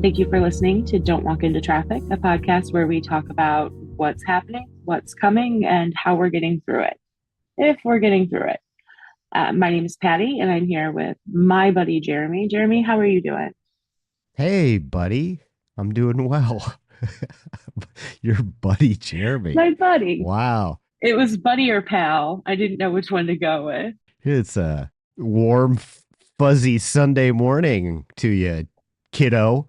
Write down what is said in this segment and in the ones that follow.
Thank you for listening to Don't Walk Into Traffic, a podcast where we talk about what's happening, what's coming, and how we're getting through it, if we're getting through it. My name is Patty, and I'm here with my buddy, Jeremy. Jeremy, how are you doing? Hey, buddy. I'm doing well. Your buddy, Jeremy. My buddy. Wow. It was buddy or pal. I didn't know which one to go with. It's a warm, fuzzy Sunday morning to you, kiddo.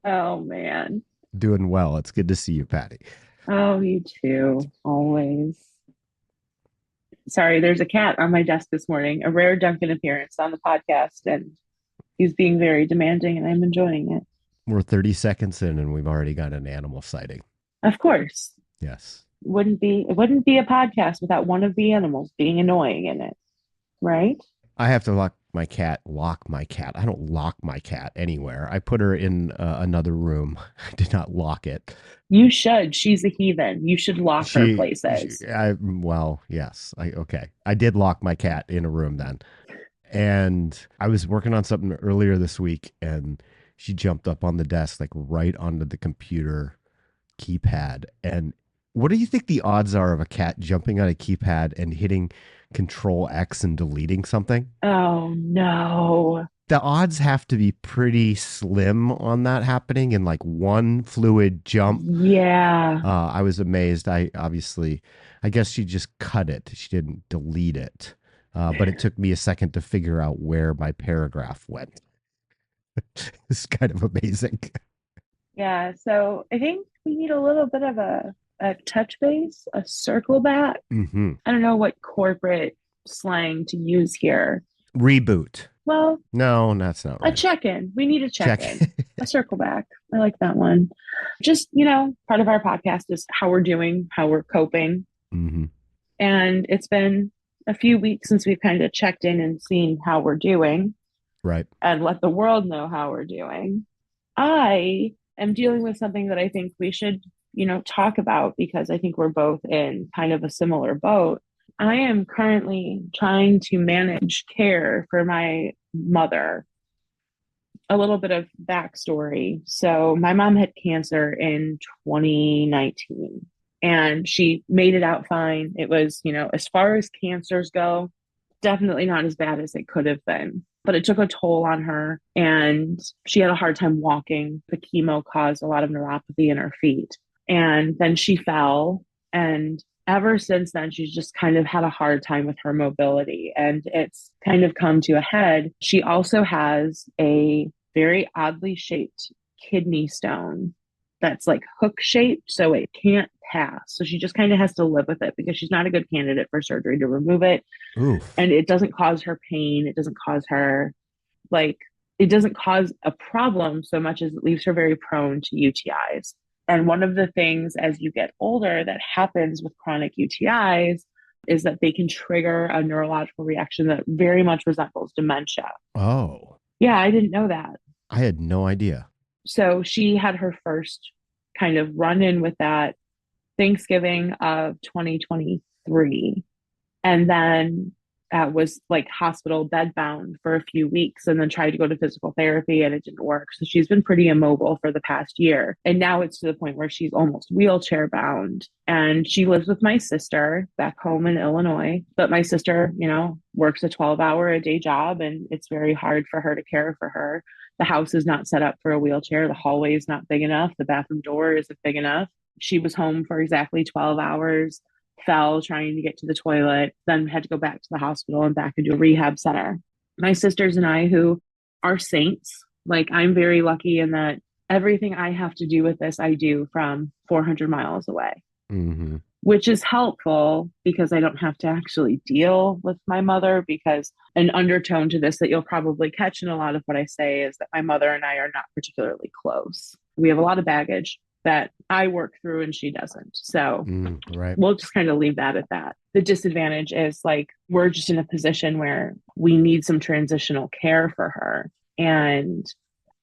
Oh, man. Doing well. It's good to see you, Patty. Oh, you too. Always. Sorry, there's a cat on my desk this morning, a rare Duncan appearance on the podcast, and he's being very demanding, and I'm enjoying it. We're 30 seconds in and we've already got an animal sighting. Of course. Yes. It wouldn't be a podcast without one of the animals being annoying in it, right? I have to lock my cat. I don't lock my cat anywhere. I put her in another room. I did not lock it. You should. She's a heathen. You should lock her places. Yes. Okay. I did lock my cat in a room then. And I was working on something earlier this week and she jumped up on the desk, like right onto the computer keypad. And what do you think the odds are of a cat jumping on a keypad and hitting Control X and deleting something? Oh, no. The odds have to be pretty slim on that happening in like one fluid jump. Yeah. I was amazed. I guess she just cut it. She didn't delete it. But it took me a second to figure out where my paragraph went. It's kind of amazing. Yeah. So I think we need a little bit of a touch base, a circle back. Mm-hmm. I don't know what corporate slang to use here. Reboot. Well, no, that's not right. A check-in. We need a check-in. A circle back. I like that one. Just, part of our podcast is how we're doing, how we're coping. Mm-hmm. And it's been a few weeks since we've kind of checked in and seen how we're doing. Right. And let the world know how we're doing. I am dealing with something that I think we should, talk about because I think we're both in kind of a similar boat. I am currently trying to manage care for my mother. A little bit of backstory. So my mom had cancer in 2019 and she made it out fine. It was, as far as cancers go, definitely not as bad as it could have been. But it took a toll on her and she had a hard time walking. The chemo caused a lot of neuropathy in her feet. And then she fell. And ever since then, she's just kind of had a hard time with her mobility. And it's kind of come to a head. She also has a very oddly shaped kidney stone that's like hook shaped, so it can't pass. So she just kind of has to live with it because she's not a good candidate for surgery to remove it. Oof. And it doesn't cause her pain. It doesn't cause her it doesn't cause a problem so much as it leaves her very prone to UTIs. And one of the things as you get older that happens with chronic UTIs is that they can trigger a neurological reaction that very much resembles dementia. Oh. Yeah, I didn't know that. I had no idea. So she had her first kind of run in with that Thanksgiving of 2023. And then was like hospital bed bound for a few weeks and then tried to go to physical therapy and it didn't work. So she's been pretty immobile for the past year. And now it's to the point where she's almost wheelchair bound. And she lives with my sister back home in Illinois. But my sister, works a 12-hour-a-day job and it's very hard for her to care for her. The house is not set up for a wheelchair. The hallway is not big enough. The bathroom door isn't big enough. She was home for exactly 12 hours. Fell trying to get to the toilet, then had to go back to the hospital and back into a rehab center. My sisters and I, who are saints, like I'm very lucky in that everything I have to do with this, I do from 400 miles away, which is helpful because I don't have to actually deal with my mother because an undertone to this that you'll probably catch in a lot of what I say is that my mother and I are not particularly close. We have a lot of baggage that I work through and she doesn't. So right. We'll just kind of leave that at that. The disadvantage is we're just in a position where we need some transitional care for her. And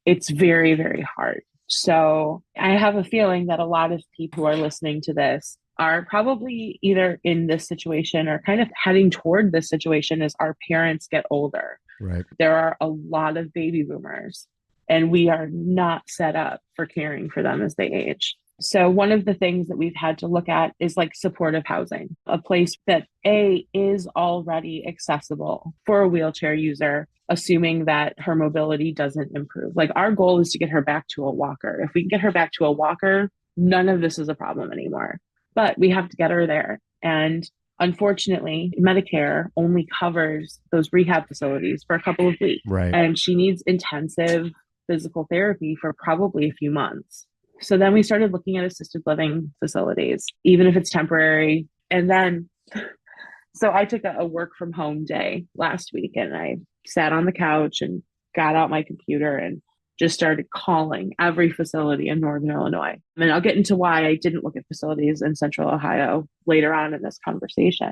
it's very, very hard. So I have a feeling that a lot of people who are listening to this are probably either in this situation or kind of heading toward this situation as our parents get older. Right. There are a lot of baby boomers, and we are not set up for caring for them as they age. So, one of the things that we've had to look at is like supportive housing, a place that A is already accessible for a wheelchair user, assuming that her mobility doesn't improve. Like, our goal is to get her back to a walker. If we can get her back to a walker, none of this is a problem anymore. But we have to get her there. And unfortunately, Medicare only covers those rehab facilities for a couple of weeks. Right. And she needs intensive physical therapy for probably a few months. So then we started looking at assisted living facilities, even if it's temporary. And then, so I took a work from home day last week, and I sat on the couch and got out my computer and just started calling every facility in Northern Illinois. And I'll get into why I didn't look at facilities in Central Ohio later on in this conversation.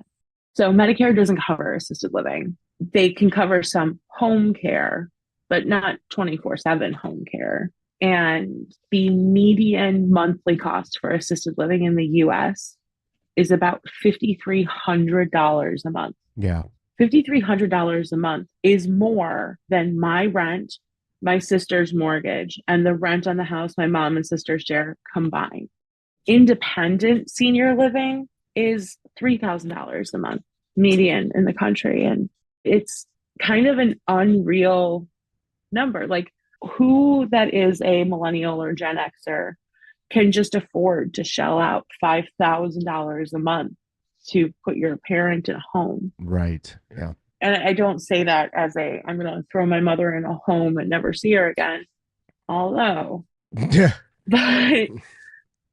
So Medicare doesn't cover assisted living. They can cover some home care, but not 24/7 home care. And the median monthly cost for assisted living in the US is about $5,300 a month. Yeah. $5,300 a month is more than my rent, my sister's mortgage, and the rent on the house my mom and sister share combined. Independent senior living is $3,000 a month, median in the country. And it's kind of an unreal number. Like, who that is a millennial or Gen Xer can just afford to shell out $5,000 a month to put your parent in a home? Right. Yeah. And I don't say that as I'm going to throw my mother in a home and never see her again. Although, Yeah. but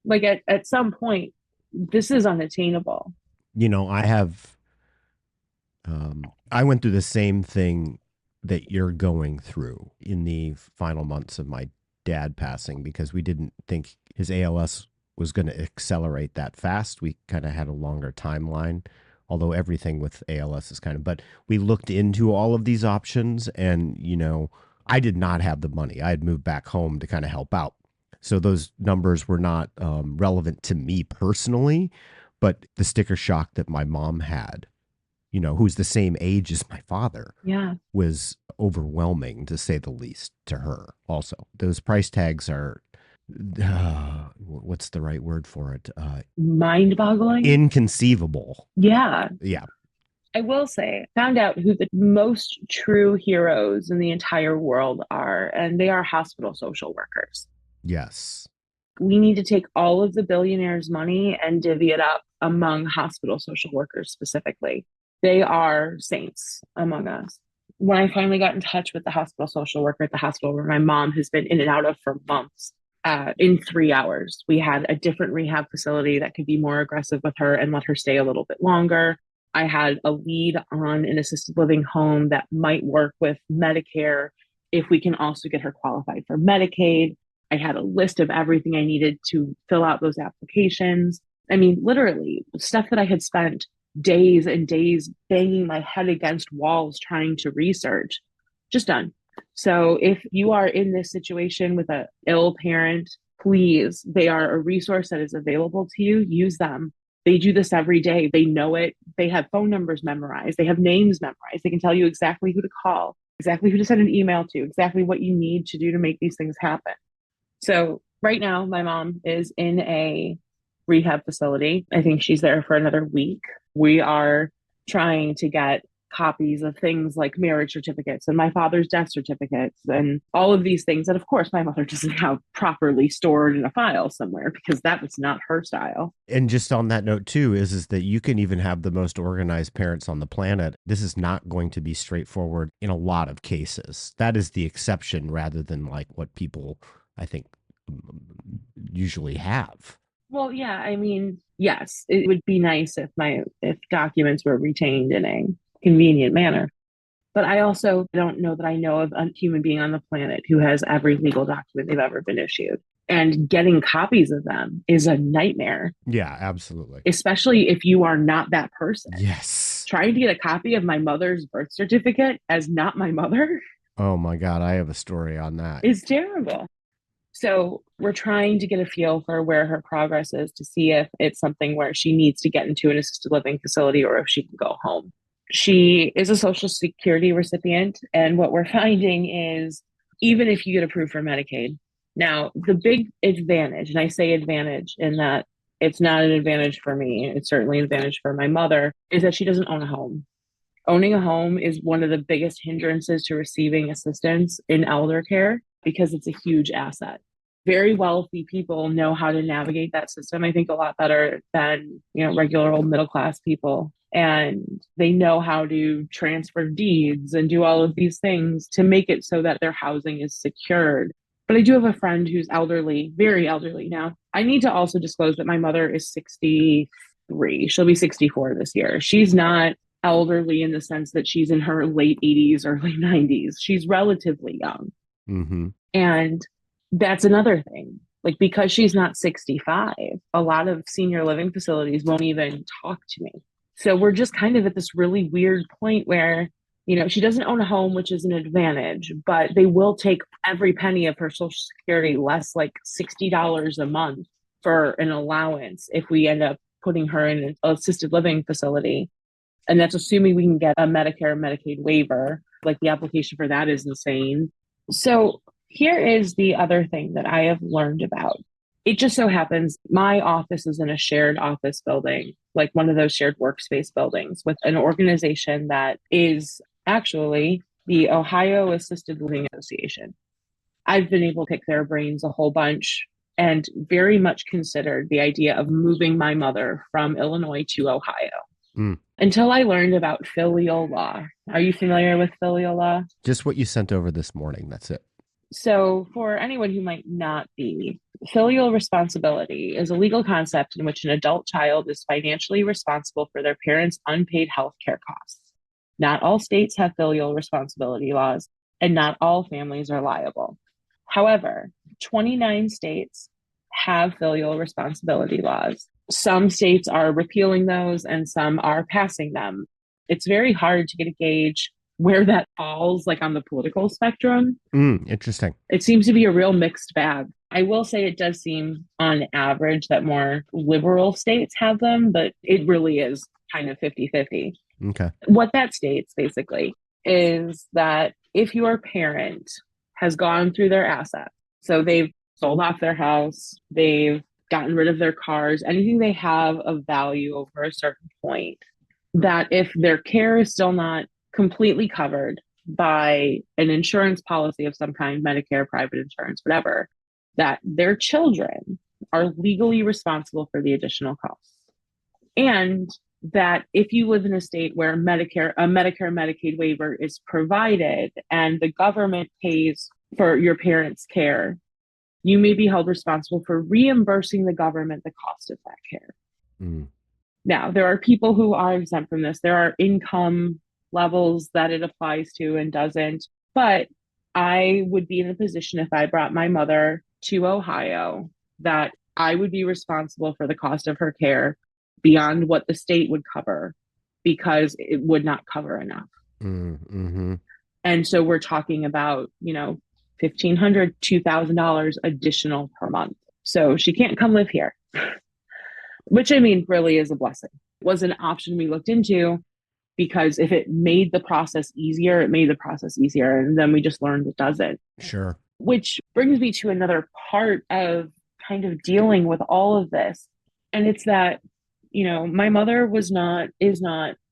like at some point, this is unattainable. I went through the same thing that you're going through in the final months of my dad passing, because we didn't think his ALS was going to accelerate that fast. We kind of had a longer timeline, although everything with ALS is but we looked into all of these options, and, I did not have the money. I had moved back home to kind of help out. So those numbers were not relevant to me personally, but the sticker shock that my mom had, who's the same age as my father, was overwhelming, to say the least, to her also. Those price tags are, what's the right word for it? Mind-boggling. Inconceivable. Yeah. Yeah. I will say, found out who the most true heroes in the entire world are, and they are hospital social workers. Yes. We need to take all of the billionaires' money and divvy it up among hospital social workers specifically. They are saints among us. When I finally got in touch with the hospital social worker at the hospital where my mom has been in and out of for months, in 3 hours, we had a different rehab facility that could be more aggressive with her and let her stay a little bit longer. I had a lead on an assisted living home that might work with Medicare if we can also get her qualified for Medicaid. I had a list of everything I needed to fill out those applications. I mean, literally, stuff that I had spent days and days banging my head against walls trying to research, just done. So if you are in this situation with an ill parent, please, they are a resource that is available to you. Use them. They do this every day. They know it. They have phone numbers memorized. They have names memorized. They can tell you exactly who to call, exactly who to send an email to, exactly what you need to do to make these things happen. So right now, my mom is in a rehab facility. I think she's there for another week. We are trying to get copies of things like marriage certificates and my father's death certificates and all of these things that, of course, my mother doesn't have properly stored in a file somewhere because that was not her style. And just on that note, too, is that you can even have the most organized parents on the planet. This is not going to be straightforward in a lot of cases. That is the exception rather than like what people, I think, usually have. Well, yeah, I mean, yes, it would be nice if documents were retained in a convenient manner. But I also don't know that I know of a human being on the planet who has every legal document they've ever been issued. And getting copies of them is a nightmare. Yeah, absolutely. Especially if you are not that person. Yes. Trying to get a copy of my mother's birth certificate as not my mother. Oh my God, I have a story on that. It's terrible. So we're trying to get a feel for where her progress is to see if it's something where she needs to get into an assisted living facility or if she can go home. She is a Social Security recipient. And what we're finding is even if you get approved for Medicaid, now the big advantage, and I say advantage in that it's not an advantage for me, it's certainly an advantage for my mother, is that she doesn't own a home. Owning a home is one of the biggest hindrances to receiving assistance in elder care because it's a huge asset. Very wealthy people know how to navigate that system, I think, a lot better than, regular old middle class people. And they know how to transfer deeds and do all of these things to make it so that their housing is secured. But I do have a friend who's elderly, very elderly now. I need to also disclose that my mother is 63. She'll be 64 this year. She's not elderly in the sense that she's in her late 80s, early 90s. She's relatively young. Mm-hmm. And that's another thing. Like, because she's not 65, a lot of senior living facilities won't even talk to me. So we're just kind of at this really weird point where, she doesn't own a home, which is an advantage, but they will take every penny of her Social Security, less like $60 a month for an allowance if we end up putting her in an assisted living facility. And that's assuming we can get a Medicare and Medicaid waiver. Like, the application for that is insane. So here is the other thing that I have learned about. It just so happens my office is in a shared office building, like one of those shared workspace buildings with an organization that is actually the Ohio Assisted Living Association. I've been able to pick their brains a whole bunch and very much considered the idea of moving my mother from Illinois to Ohio. Until I learned about filial law. Are you familiar with filial law? Just what you sent over this morning. That's it. So for anyone who might not be, filial responsibility is a legal concept in which an adult child is financially responsible for their parents' unpaid health care costs. Not all states have filial responsibility laws, and not all families are liable. However, 29 states have filial responsibility laws. Some states are repealing those and some are passing them. It's very hard to get a gauge where that falls, like on the political spectrum. Interesting. It seems to be a real mixed bag. I will say it does seem on average that more liberal states have them, but it really is kind of 50-50. Okay. What that states basically is that if your parent has gone through their assets, so they've sold off their house, they've gotten rid of their cars, anything they have of value over a certain point, that if their care is still not completely covered by an insurance policy of some kind, Medicare, private insurance, whatever, that their children are legally responsible for the additional costs. And that if you live in a state where a Medicare Medicaid waiver is provided and the government pays for your parents' care, you may be held responsible for reimbursing the government the cost of that care. Now, there are people who are exempt from this. There are income levels that it applies to and doesn't. But I would be in a position, if I brought my mother to Ohio, that I would be responsible for the cost of her care beyond what the state would cover because it would not cover enough. Mm-hmm. And so we're talking about, $1,500, $2,000 additional per month. So she can't come live here, which I mean, really is a blessing. It was an option we looked into because if it made the process easier, it made the process easier. And then we just learned it doesn't. Sure. Which brings me to another part of kind of dealing with all of this. And it's that, my mother is not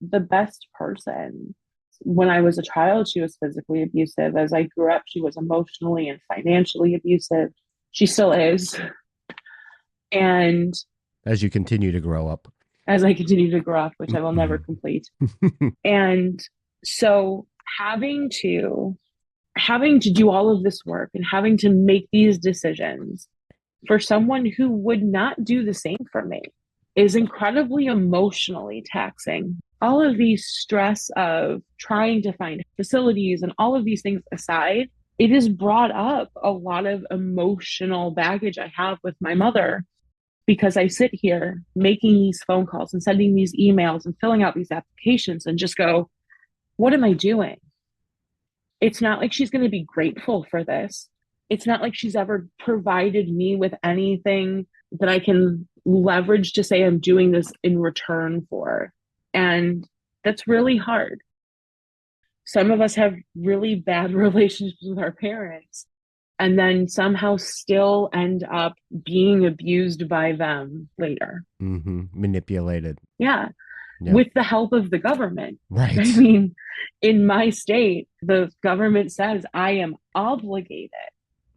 the best person. When I was a child, she was physically abusive. As I grew up, she was emotionally and financially abusive. She still is. And as you continue to grow up. As I continue to grow up, which I will never complete. And so having to do all of this work and having to make these decisions for someone who would not do the same for me is incredibly emotionally taxing. All of the stress of trying to find facilities and all of these things aside, it has brought up a lot of emotional baggage I have with my mother because I sit here making these phone calls and sending these emails and filling out these applications and just go, what am I doing? It's not like she's going to be grateful for this. It's not like she's ever provided me with anything that I can leverage to say I'm doing this in return for. And That's really hard. Some of us have really bad relationships with our parents and then somehow still end up being abused by them later. Manipulated. Yeah, Yeah. with the help of the government. I Right. mean, in my state, the government says I am obligated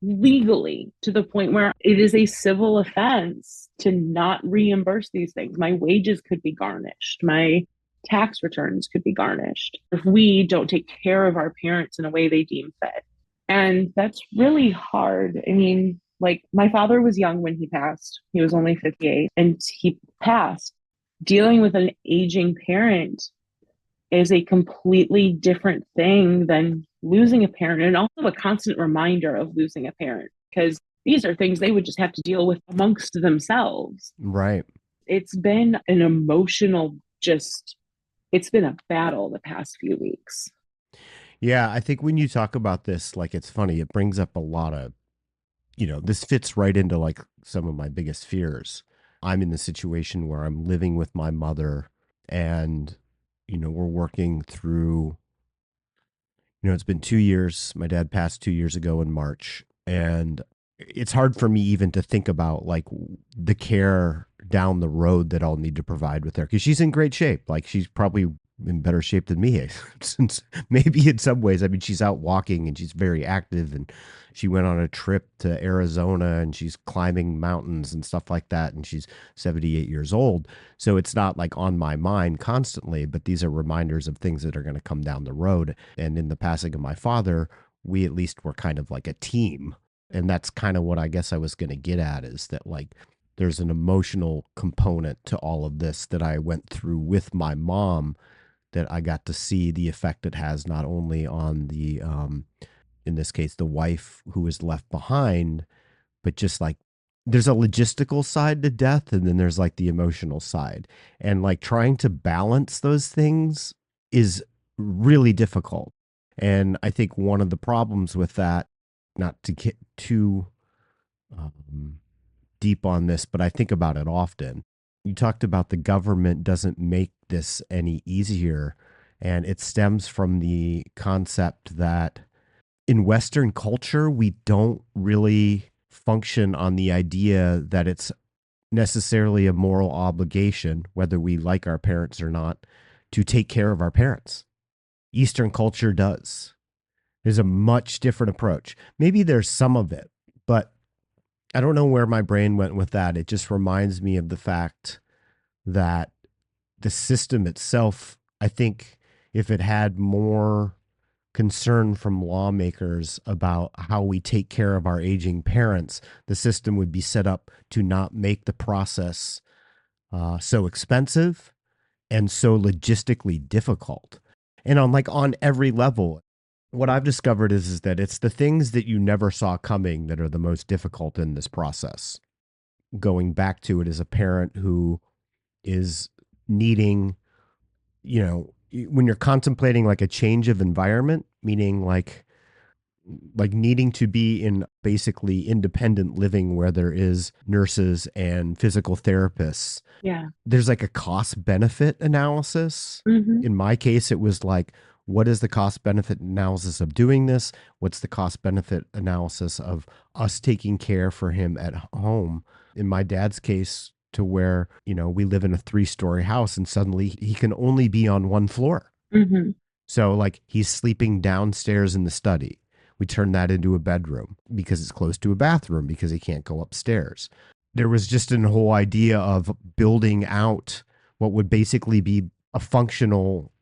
legally to the point where it is a civil offense to not reimburse these things. My wages could be garnished. My tax returns could be garnished if we don't take care of our parents in a way they deem fit. And that's really hard. I mean, like my father was young when he passed. He was only 58 and he passed. Dealing with an aging parent is a completely different thing than losing a parent, and also a constant reminder of losing a parent because these are things they would just have to deal with amongst themselves. Right. It's been an emotional, just, it's been a battle the past few weeks. Yeah, I think when you talk about this, like it's funny, it brings up a lot of, this fits right into like some of my biggest fears. I'm in the situation where I'm living with my mother and, we're working through, it's been 2 years. My dad passed 2 years ago in March. And it's hard for me even to think about like the care down the road that I'll need to provide with her because she's in great shape. Like she's probably in better shape than me since maybe in some ways. I mean, she's out walking and she's very active and she went on a trip to Arizona and she's climbing mountains and stuff like that. And she's 78 years old. So it's not like on my mind constantly, but these are reminders of things that are going to come down the road. And in the passing of my father, we at least were kind of like a team. And that's kind of what I guess I was going to get at is that like there's an emotional component to all of this that I went through with my mom that I got to see the effect it has not only on the in this case the wife who is left behind, but just like there's a logistical side to death and then there's like the emotional side. And like trying to balance those things is really difficult. And I think one of the problems with that, not to get too um, deep on this, but I think about it often. You talked about the government doesn't make this any easier. And it stems from the concept that in Western culture, we don't really function on the idea that it's necessarily a moral obligation, whether we like our parents or not, to take care of our parents. Eastern culture does. There's a much different approach. Maybe there's some of it, but I don't know where my brain went with that. It just reminds me of the fact that the system itself, I think if it had more concern from lawmakers about how we take care of our aging parents, the system would be set up to not make the process so expensive and so logistically difficult. And on every level, what I've discovered is that it's the things that you never saw coming that are the most difficult in this process. Going back to it as a parent who is needing, when you're contemplating like a change of environment, meaning like needing to be in basically independent living where there is nurses and physical therapists. Yeah. There's like a cost benefit analysis. Mm-hmm. In my case, it was like, what is the cost benefit analysis of doing this? What's the cost benefit analysis of us taking care for him at home? In my dad's case, to where, we live in a 3-story house and suddenly he can only be on one floor. Mm-hmm. So like he's sleeping downstairs in the study. We turned that into a bedroom because it's close to a bathroom because he can't go upstairs. There was just a whole idea of building out what would basically be a functional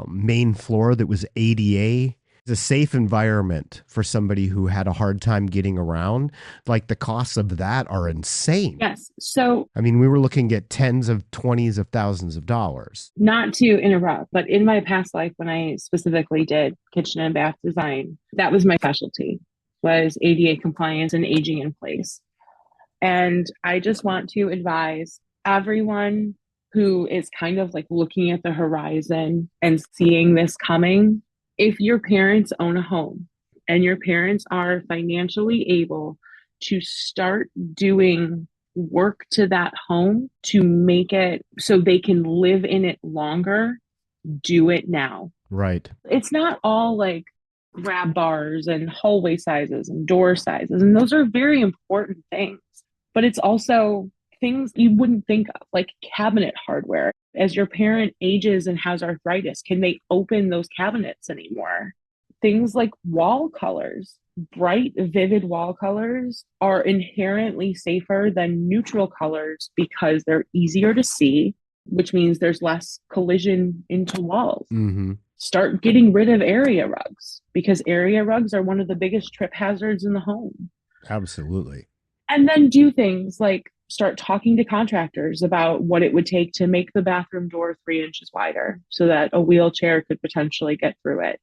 main floor that was ADA. It's a safe environment for somebody who had a hard time getting around. Like the costs of that are insane. Yes. So, I mean, we were looking at tens of twenties of thousands of dollars. not to interrupt, but in my past life, when I specifically did kitchen and bath design, that was my specialty, was ADA compliance and aging in place. And I just want to advise everyone who is kind of like looking at the horizon and seeing this coming. If your parents own a home and your parents are financially able to start doing work to that home to make it so they can live in it longer, do it now. Right. It's not all like grab bars and hallway sizes and door sizes. And those are very important things. But it's also things you wouldn't think of, like cabinet hardware. As your parent ages and has arthritis, can they open those cabinets anymore? Things like wall colors. Bright, vivid wall colors are inherently safer than neutral colors because they're easier to see, which means there's less collision into walls. Mm-hmm. Start getting rid of area rugs because area rugs are one of the biggest trip hazards in the home. Absolutely. And then do things like start talking to contractors about what it would take to make the bathroom door 3 inches wider so that a wheelchair could potentially get through it.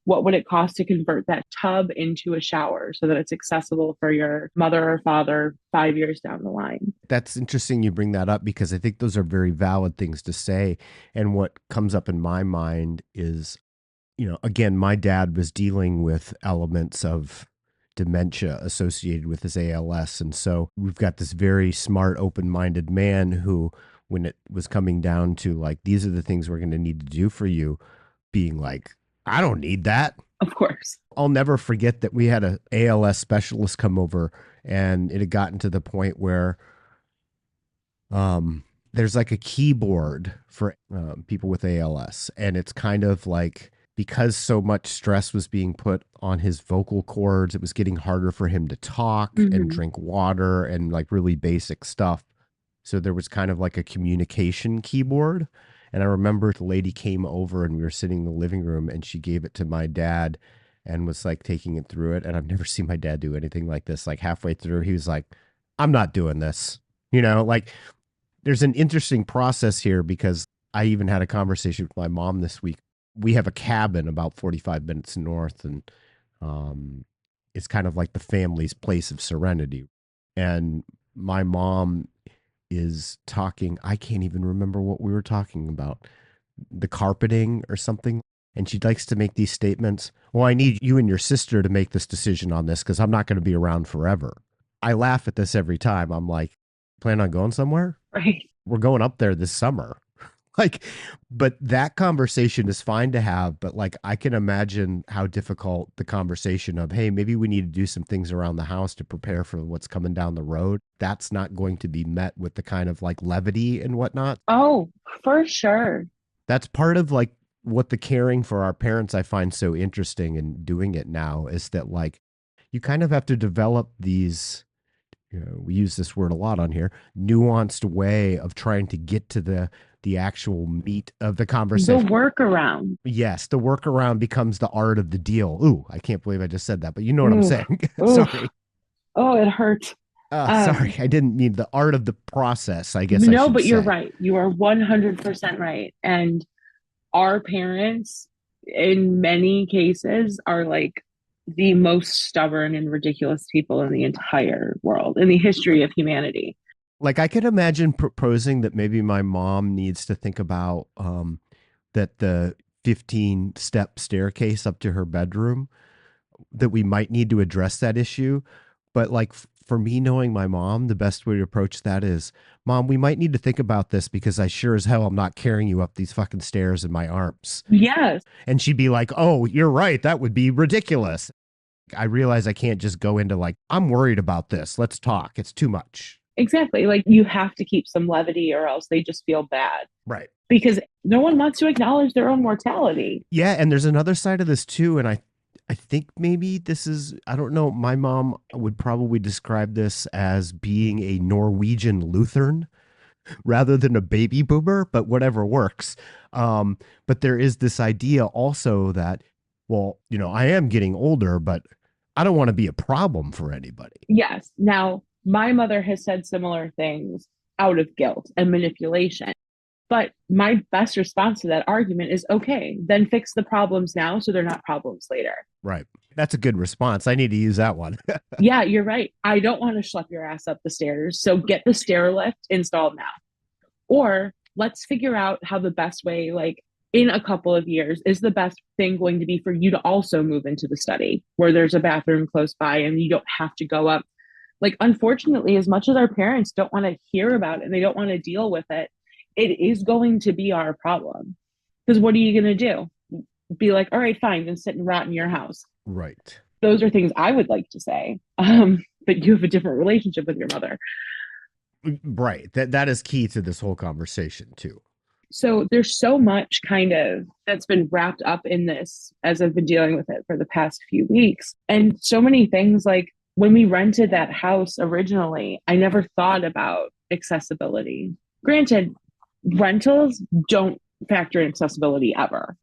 What would it cost to convert that tub into a shower so that it's accessible for your mother or father 5 years down the line? That's interesting you bring that up because I think those are very valid things to say. And what comes up in my mind is, again, my dad was dealing with elements of dementia associated with his ALS. And so we've got this very smart, open minded man who, when it was coming down to like, these are the things we're going to need to do for you, being like, I don't need that. Of course. I'll never forget that we had a ALS specialist come over, and it had gotten to the point where there's like a keyboard for people with ALS. And it's kind of like, because so much stress was being put on his vocal cords, it was getting harder for him to talk and drink water and like really basic stuff. So there was kind of like a communication keyboard. And I remember the lady came over and we were sitting in the living room and she gave it to my dad and was like taking it through it. And I've never seen my dad do anything like this. Like halfway through, he was like, I'm not doing this. Like there's an interesting process here because I even had a conversation with my mom this week. We have a cabin about 45 minutes north, and it's kind of like the family's place of serenity. And my mom is talking, I can't even remember what we were talking about, the carpeting or something. And she likes to make these statements. Well, I need you and your sister to make this decision on this because I'm not going to be around forever. I laugh at this every time. I'm like, plan on going somewhere? Right. We're going up there this summer. Like, but that conversation is fine to have, but like, I can imagine how difficult the conversation of, hey, maybe we need to do some things around the house to prepare for what's coming down the road. That's not going to be met with the kind of like levity and whatnot. Oh, for sure. That's part of like what the caring for our parents I find so interesting in doing it now is that like, you kind of have to develop these, we use this word a lot on here, nuanced way of trying to get to the actual meat of the conversation. The workaround. Yes, the workaround becomes the art of the deal. Ooh, I can't believe I just said that, but you know what I'm Oof. saying. Oof. Sorry. Oh, it hurts. Sorry, I didn't mean the art of the process, I guess I No, should but you're say. right. You are 100% right. And our parents, in many cases, are like the most stubborn and ridiculous people in the entire world, in the history of humanity. Like I could imagine proposing that maybe my mom needs to think about that the 15-step staircase up to her bedroom, that we might need to address that issue. But like for me, knowing my mom, the best way to approach that is, Mom, we might need to think about this because I sure as hell am not carrying you up these fucking stairs in my arms. Yes. And she'd be like, oh, you're right. That would be ridiculous. I realize I can't just go into like, I'm worried about this. Let's talk. It's too much. Exactly. Like you have to keep some levity or else they just feel bad. Right. Because no one wants to acknowledge their own mortality. Yeah. And there's another side of this too. And I think maybe this is, I don't know, my mom would probably describe this as being a Norwegian Lutheran rather than a baby boomer, but whatever works. But there is this idea also that, well, I am getting older, but I don't want to be a problem for anybody. Yes. Now, my mother has said similar things out of guilt and manipulation. But my best response to that argument is, okay, then fix the problems now so they're not problems later. Right. That's a good response. I need to use that one. Yeah, you're right. I don't want to schlep your ass up the stairs. So get the stair lift installed now. Or let's figure out how the best way, like in a couple of years, is the best thing going to be for you to also move into the study where there's a bathroom close by and you don't have to go up. Like, unfortunately, as much as our parents don't want to hear about it and they don't want to deal with it, it is going to be our problem. Because what are you going to do? Be like, all right, fine, then sit and rot in your house. Right. Those are things I would like to say. But you have a different relationship with your mother. Right. That is key to this whole conversation too. So there's so much kind of that's been wrapped up in this as I've been dealing with it for the past few weeks. And so many things like when we rented that house originally, I never thought about accessibility. Granted, rentals don't factor in accessibility ever.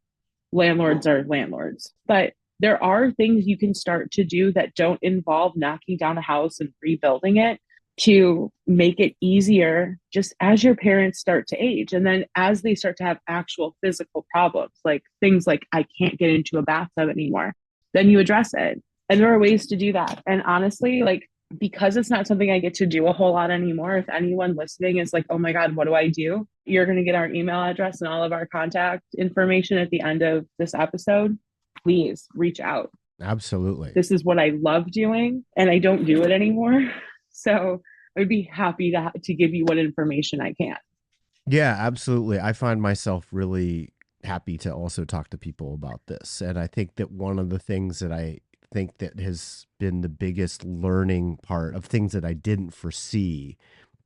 Landlords are landlords, but there are things you can start to do that don't involve knocking down a house and rebuilding it to make it easier just as your parents start to age. And then as they start to have actual physical problems, like things like I can't get into a bathtub anymore, then you address it. And there are ways to do that. And honestly, like because it's not something I get to do a whole lot anymore, if anyone listening is like, oh my God, what do I do? You're going to get our email address and all of our contact information at the end of this episode. Please reach out. Absolutely. This is what I love doing, and I don't do it anymore. So I'd be happy to give you what information I can. Yeah, absolutely. I find myself really happy to also talk to people about this. And I think that one of the things that I think that has been the biggest learning part of things that I didn't foresee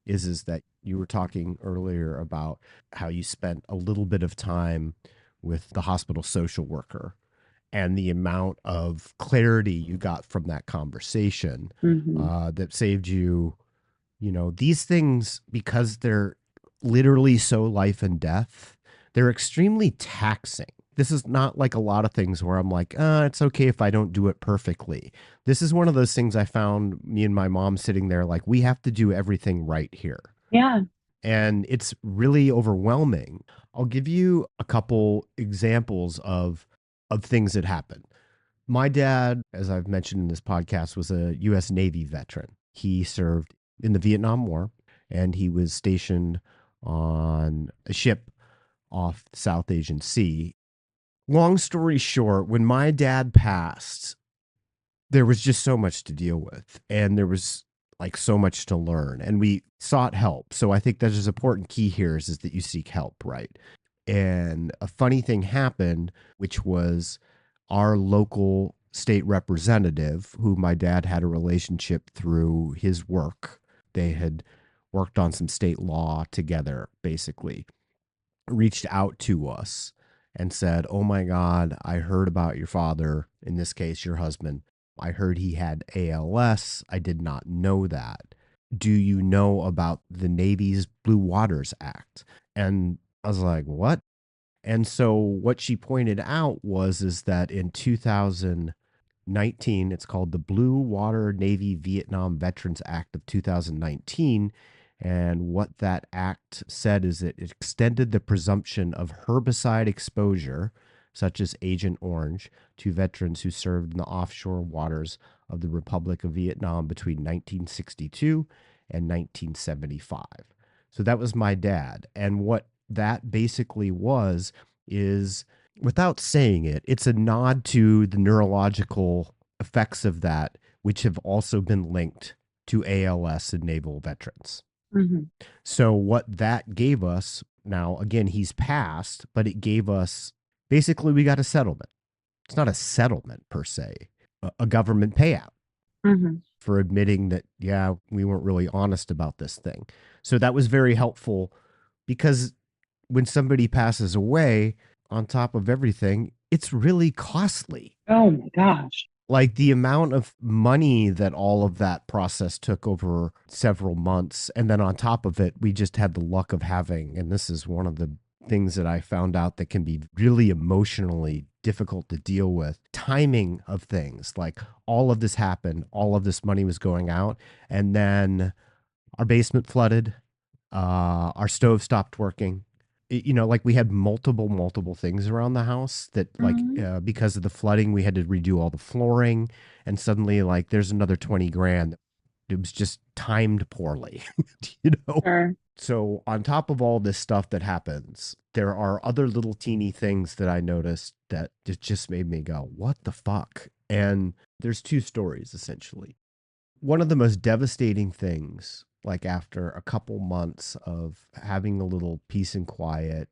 is that you were talking earlier about how you spent a little bit of time with the hospital social worker and the amount of clarity you got from that conversation Mm-hmm. that saved you, you know, these things, because they're literally so life and death, they're extremely taxing. This is not like a lot of things where I'm like, it's okay if I don't do it perfectly. This is one of those things I found me and my mom sitting there like, we have to do everything right here. Yeah. And it's really overwhelming. I'll give you a couple examples of things that happened. My dad, as I've mentioned in this podcast, was a US Navy veteran. He served in the Vietnam War and he was stationed on a ship off the South Asian Sea. Long story short, when my dad passed, there was just so much to deal with and there was like so much to learn and we sought help. So I think that is important key here is that you seek help, right? And a funny thing happened, which was our local state representative, who my dad had a relationship through his work. They had worked on some state law together, basically, reached out to us and said, "Oh my God, I heard about your father, in this case, your husband. I heard he had ALS. I did not know that. Do you know about the Navy's Blue Waters Act?" And I was like, "What?" And so what she pointed out was is that in 2019, it's called the Blue Water Navy Vietnam Veterans Act of 2019. And what that act said is that it extended the presumption of herbicide exposure, such as Agent Orange, to veterans who served in the offshore waters of the Republic of Vietnam between 1962 and 1975. So that was my dad. And what that basically was is, without saying it, it's a nod to the neurological effects of that, which have also been linked to ALS and naval veterans. Mm-hmm. So, what that gave us, now again, he's passed, but it gave us basically we got a settlement. It's not a settlement per se, a government payout Mm-hmm. for admitting that, yeah, we weren't really honest about this thing. So, that was very helpful because when somebody passes away, on top of everything, it's really costly. Oh my gosh. Like the amount of money that all of that process took over several months. And then on top of it, we just had the luck of having, and this is one of the things that I found out that can be really emotionally difficult to deal with, timing of things. Like all of this happened, all of this money was going out, and then our basement flooded, our stove stopped working. You know, like we had multiple things around the house that like Mm-hmm. because of the flooding we had to redo all the flooring, and suddenly like there's another 20 grand. It was just timed poorly. you know Sure. so on top of all this stuff that happens, there are other little teeny things that I noticed that it just made me go, what the fuck? And there's two stories essentially. One of the most devastating things, like after a couple months of having a little peace and quiet,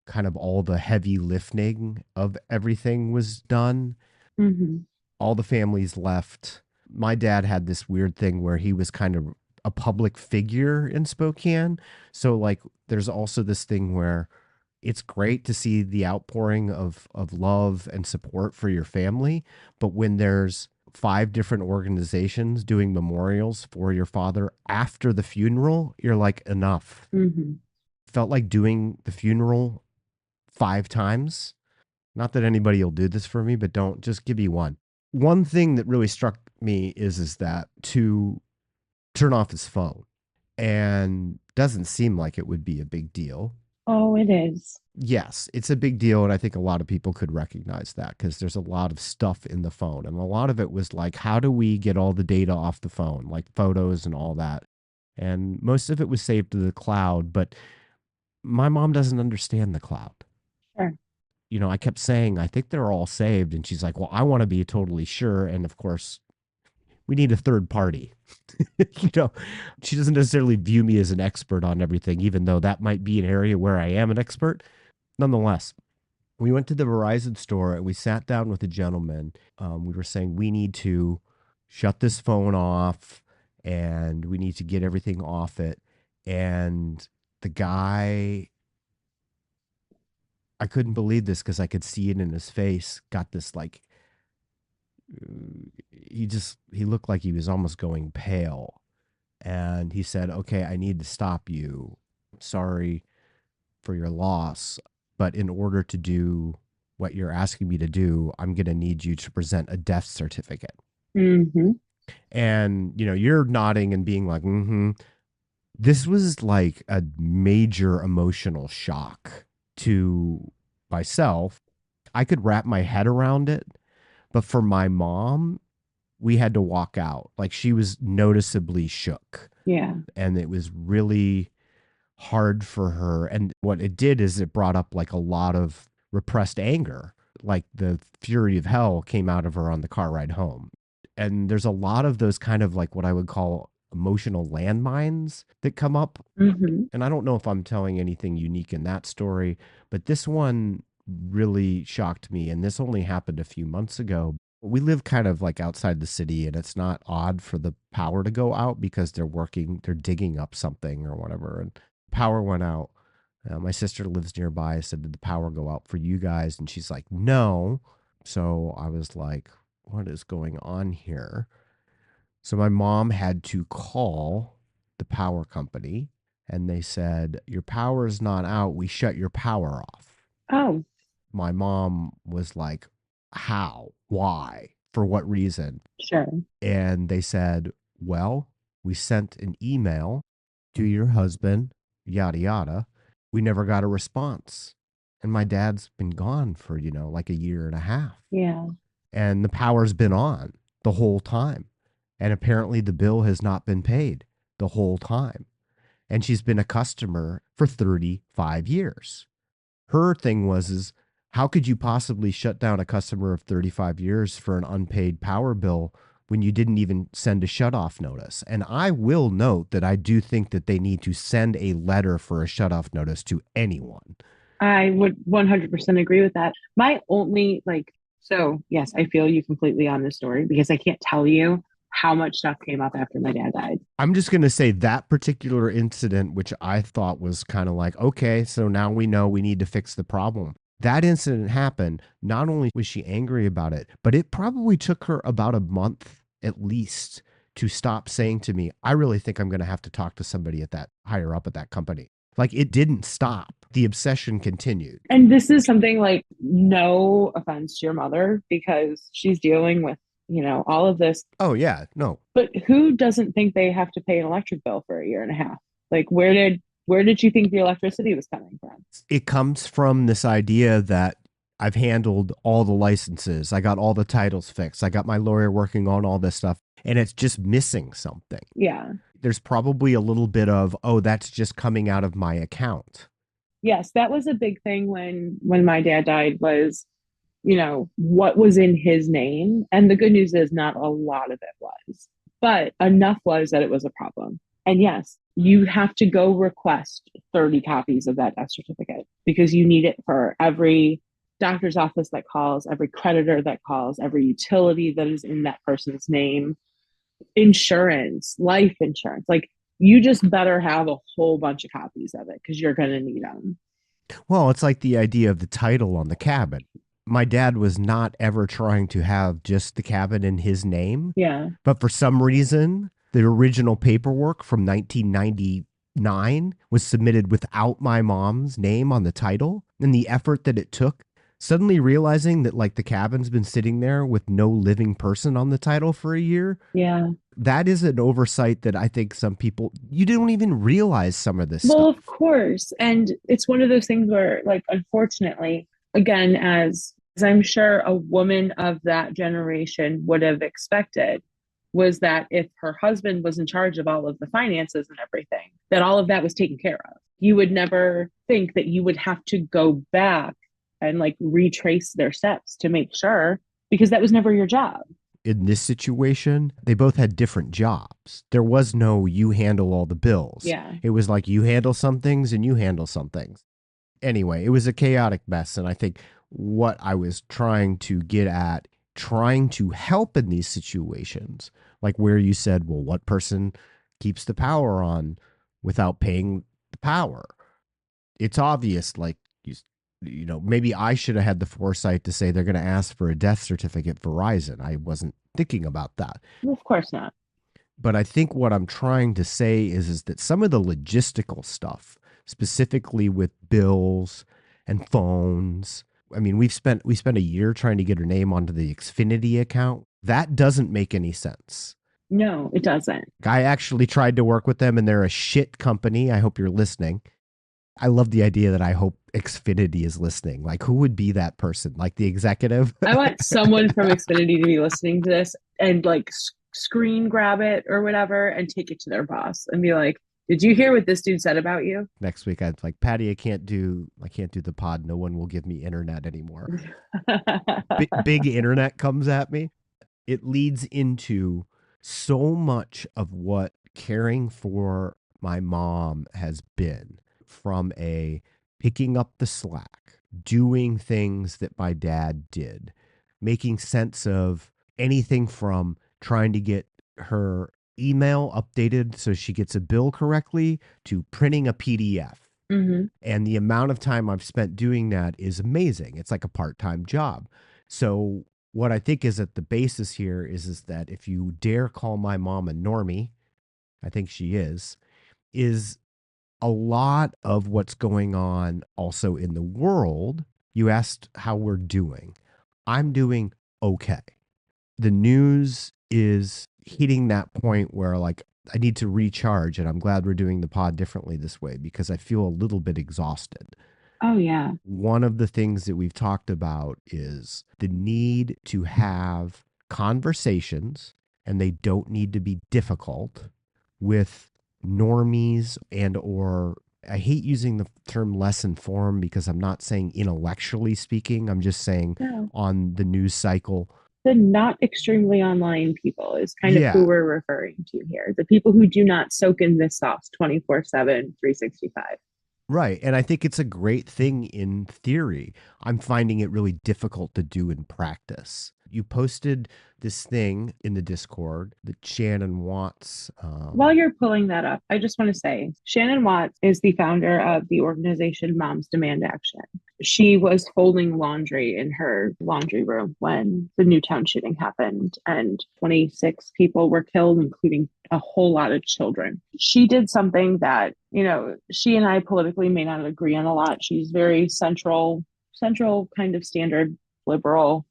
kind of all the heavy lifting of everything was done. Hmm. All the families left. My dad had this weird thing where he was kind of a public figure in Spokane. So like there's also this thing where it's great to see the outpouring of love and support for your family, but when there's five different organizations doing memorials for your father after the funeral, you're like enough. Hmm. Felt like doing the funeral five times. Not that anybody will do this for me, but don't just give me one. One thing that really struck me is that to turn off his phone and doesn't seem like it would be a big deal. Oh, it is. Yes, it's a big deal. And I think a lot of people could recognize that because there's a lot of stuff in the phone. And a lot of it was like, how do we get all the data off the phone, like photos and all that? And most of it was saved to the cloud. But my mom doesn't understand the cloud. Sure. You know, I kept saying, I think they're all saved. And she's like, well, I want to be totally sure. And of course, we need a third party. You know, she doesn't necessarily view me as an expert on everything, even though that might be an area where I am an expert. Nonetheless, we went to the Verizon store and we sat down with a gentleman. We were saying we need to shut this phone off and we need to get everything off it. And the guy, I couldn't believe this because I could see it in his face, got this like, he looked like he was almost going pale. And he said, okay, I need to stop you. Sorry for your loss. But in order to do what you're asking me to do, I'm going to need you to present a death certificate. Hmm. And, you know, you're nodding and being like, mm-hmm. This was like a major emotional shock to myself. I could wrap my head around it. But for my mom, we had to walk out. Like she was noticeably shook. Yeah. And it was really hard for her. And what it did is it brought up like a lot of repressed anger. Like the fury of hell came out of her on the car ride home. And there's a lot of those kind of like what I would call emotional landmines that come up. Hmm. And I don't know if I'm telling anything unique in that story, but this one really shocked me. And this only happened a few months ago. We live kind of like outside the city, and it's not odd for the power to go out because they're digging up something or whatever. And power went out. My sister lives nearby. I said, did the power go out for you guys? And she's like, no. So I was like, what is going on here? So my mom had to call the power company and they said, your power is not out. We shut your power off. Oh, My mom was like, how? Why? For what reason? sure. And they said, well, we sent an email to your husband, yada, yada. We never got a response. And my dad's been gone for, you know, like a year and a half. Yeah. And the power's been on the whole time. And apparently the bill has not been paid the whole time. And she's been a customer for 35 years. Her thing was, is how could you possibly shut down a customer of 35 years for an unpaid power bill when you didn't even send a shutoff notice? And I will note that I do think that they need to send a letter for a shutoff notice to anyone. I would 100% agree with that. My only, like, so yes, I feel you completely on this story because I can't tell you how much stuff came up after my dad died. I'm just going to say that particular incident, which I thought was kind of like, okay, so now we know we need to fix the problem. That incident happened. Not only was she angry about it, but it probably took her about a month at least to stop saying to me, I really think I'm going to have to talk to somebody at that higher up at that company. Like it didn't stop. The obsession continued. And this is something like, no offense to your mother because she's dealing with, all of this. Oh, yeah. No. But who doesn't think they have to pay an electric bill for a year and a half? Like, where did you think the electricity was coming from? It comes from this idea that I've handled all the licenses. I got all the titles fixed. I got my lawyer working on all this stuff, and it's just missing something. Yeah. There's probably a little bit of, oh, that's just coming out of my account. Yes, that was a big thing when my dad died was, what was in his name. And the good news is not a lot of it was, but enough was that it was a problem. And yes, you have to go request 30 copies of that death certificate. because you need it for every doctor's office that calls, every creditor that calls, every utility that is in that person's name, insurance, life insurance. Like you just better have a whole bunch of copies of it because you're going to need them. Well, it's like the idea of the title on the cabin. My dad was not ever trying to have just the cabin in his name, Yeah. but for some reason, the original paperwork from 1999 was submitted without my mom's name on the title, and the effort that it took, suddenly realizing that like the cabin's been sitting there with no living person on the title for a year. Yeah. That is an oversight that I think some people, you don't even realize some of this Well, stuff. of course. And it's one of those things where, like, unfortunately, again, as I'm sure a woman of that generation would have expected, was that if her husband was in charge of all of the finances and everything, that all of that was taken care of. You would never think that you would have to go back and like retrace their steps to make sure, because that was never your job. In this situation, they both had different jobs. There was no you handle all the bills. Yeah. It was like you handle some things and you handle some things. Anyway, it was a chaotic mess. And I think what I was trying to get at, trying to help in these situations, like where you said, well, what person keeps the power on without paying the power? It's obvious, like maybe I should have had the foresight to say they're going to ask for a death certificate for Verizon. I wasn't thinking about that. Of course not. But I think what I'm trying to say is that some of the logistical stuff, specifically with bills and phones, I mean, we spent a year trying to get her name onto the Xfinity account. That doesn't make any sense. No, it doesn't. I actually tried to work with them, and they're a shit company. I hope you're listening. I love the idea that I hope Xfinity is listening. Like, who would be that person? Like the executive? I want someone from Xfinity to be listening to this and like screen grab it or whatever and take it to their boss and be like, "Did you hear what this dude said about you?" Next week, I'd like, Patty, I can't do the pod. No one will give me internet anymore. Big internet comes at me. It leads into so much of what caring for my mom has been, from a picking up the slack, doing things that my dad did, making sense of anything from trying to get her email updated so she gets a bill correctly to printing a PDF. Mm-hmm. And the amount of time I've spent doing that is amazing. It's like a part-time job. So what I think is at the basis here is that if you dare call my mom a normie, I think she is a lot of what's going on also in the world. You asked how we're doing. I'm doing okay. The news is hitting that point where like I need to recharge, and I'm glad we're doing the pod differently this way because I feel a little bit exhausted. Oh, yeah. One of the things that we've talked about is the need to have conversations, and they don't need to be difficult, with normies and or I hate using the term less informed because I'm not saying intellectually speaking. I'm just saying No. on the news cycle. The not extremely online people is kind of Yeah. who we're referring to here. The people who do not soak in this sauce 24/7, 365. Right. And I think it's a great thing in theory. I'm finding it really difficult to do in practice. You posted this thing in the Discord that Shannon Watts. While you're pulling that up, I just want to say Shannon Watts is the founder of the organization Moms Demand Action. She was folding laundry in her laundry room when the Newtown shooting happened and 26 people were killed, including a whole lot of children. She did something that, she and I politically may not agree on a lot. She's very central kind of standard liberal,